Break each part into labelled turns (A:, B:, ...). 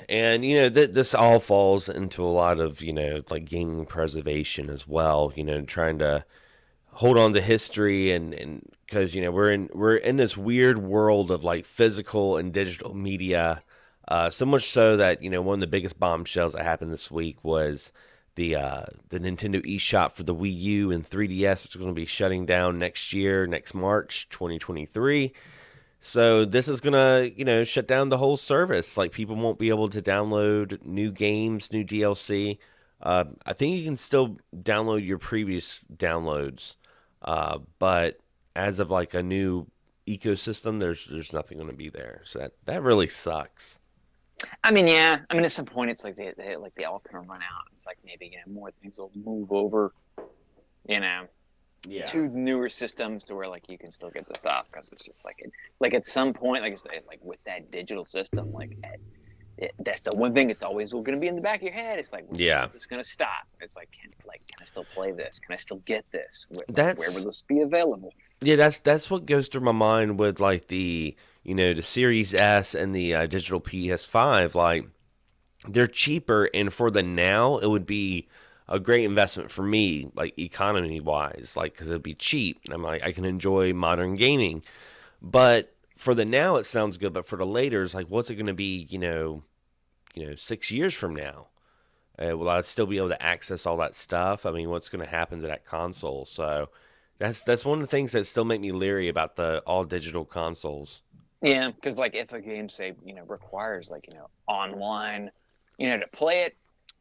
A: And, this all falls into a lot of, like gaming preservation as well, trying to hold on to history and because, we're in this weird world of like physical and digital media. So much so that, one of the biggest bombshells that happened this week was the Nintendo Eshop for the Wii U and 3DS is going to be shutting down next year, next March 2023. So this is gonna, shut down the whole service. Like people won't be able to download new games, new DLC. I think you can still download your previous downloads, but as of like a new ecosystem, there's nothing going to be there. So that really sucks.
B: I mean, yeah. I mean, at some point, it's like they all kind of run out. It's like maybe more things will move over, you know,
A: Yeah.
B: to newer systems to where like you can still get the stuff because it's just like at some point, like I said, like with that digital system, that's the one thing that's always going to be in the back of your head. It's like,
A: Yeah.
B: when's this going to stop? It's like, can I still play this? Can I still get this? Where will
A: That's
B: this be available?
A: Yeah, that's what goes through my mind with like the Series S and the digital PS5. Like they're cheaper, and for the now, it would be a great investment for me, like economy wise, like because it'd be cheap, and I'm like I can enjoy modern gaming. But for the now, it sounds good, but for the later, it's like what's it going to be? 6 years from now. Will I still be able to access all that stuff? I mean, what's going to happen to that console? So that's one of the things that still make me leery about the all digital consoles.
B: Yeah, because like if a game say requires like online to play it,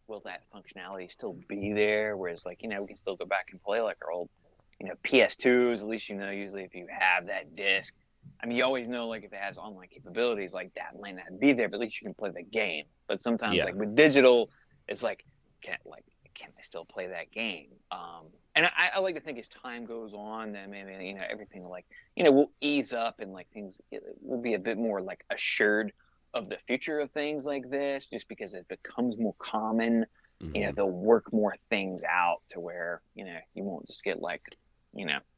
B: will that functionality still be there? Whereas like we can still go back and play like our old PS2s. At least usually if you have that disc, I mean you always know like if it has online capabilities like that might not be there, but at least you can play the game. But sometimes
A: Yeah,
B: like with digital, it's like can I still play that game? And I like to think as time goes on, then maybe everything like will ease up and like things will be a bit more like assured of the future of things like this, just because it becomes more common.
A: hmm
B: They'll work more things out to where you won't just get like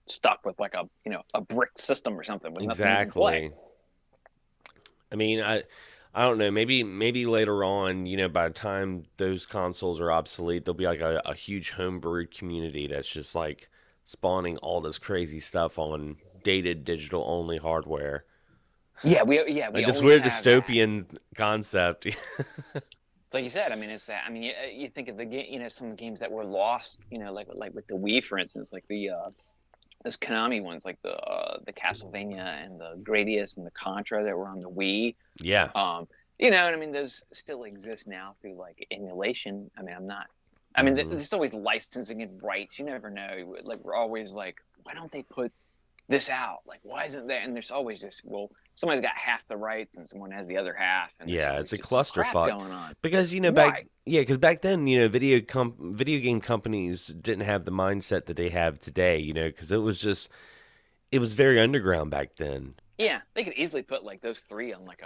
B: stuck with like a brick system or something with nothing you can play.
A: exactly. I mean, I don't know. Maybe later on, by the time those consoles are obsolete, there'll be like a huge homebrewed community that's just like spawning all this crazy stuff on dated digital only hardware.
B: Yeah, we
A: Like this
B: always
A: weird
B: have that.
A: dystopian concept.
B: It's like you said. I mean, it's that. I mean, you think of the game, some games that were lost. Like with the Wii, for instance, like those Konami ones, like the Castlevania and the Gradius and the Contra that were on the Wii.
A: Yeah.
B: Um, and I mean, those still exist now through like emulation. I mean, I'm not. I mean,
A: hmm
B: there's always licensing and rights. You never know. Like we're always like, why don't they put this out? Like, why isn't that? And there's always this. Well, somebody's got half the rights and someone has the other half, and there's
A: Yeah,
B: always
A: it's a
B: just some crap
A: clusterfuck
B: going on.
A: because
B: Right.
A: back then video game companies didn't have the mindset that they have today. Because it was very underground back then.
B: Yeah, they could easily put like those three on like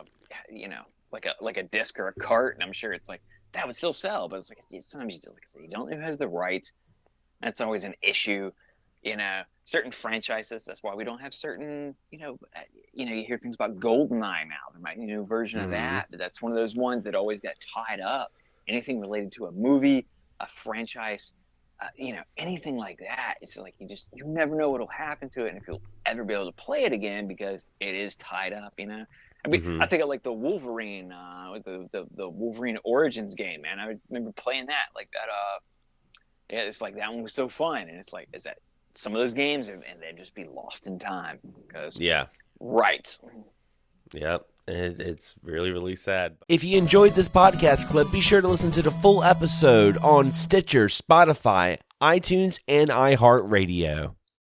B: a disc or a cart, and I'm sure it's like that would still sell. But it's like sometimes you just like I said, you don't know who has the rights. That's always an issue. Certain franchises. That's why we don't have certain. You hear things about GoldenEye now. There might be a new version of
A: hmm
B: that. That's one of those ones that always got tied up. Anything related to a movie, a franchise, anything like that. It's like you never know what'll happen to it, and if you'll ever be able to play it again because it is tied up. I mean, I
A: hmm
B: think of like the Wolverine, with the Wolverine Origins game, man. I remember playing that like that. Yeah, it's like that one was so fun, and it's like is that some of those games and they'd just be lost in time because
A: Yeah.
B: right.
A: Yep. It's really, really sad. If you enjoyed this podcast clip, be sure to listen to the full episode on Stitcher, Spotify, iTunes, and iHeartRadio.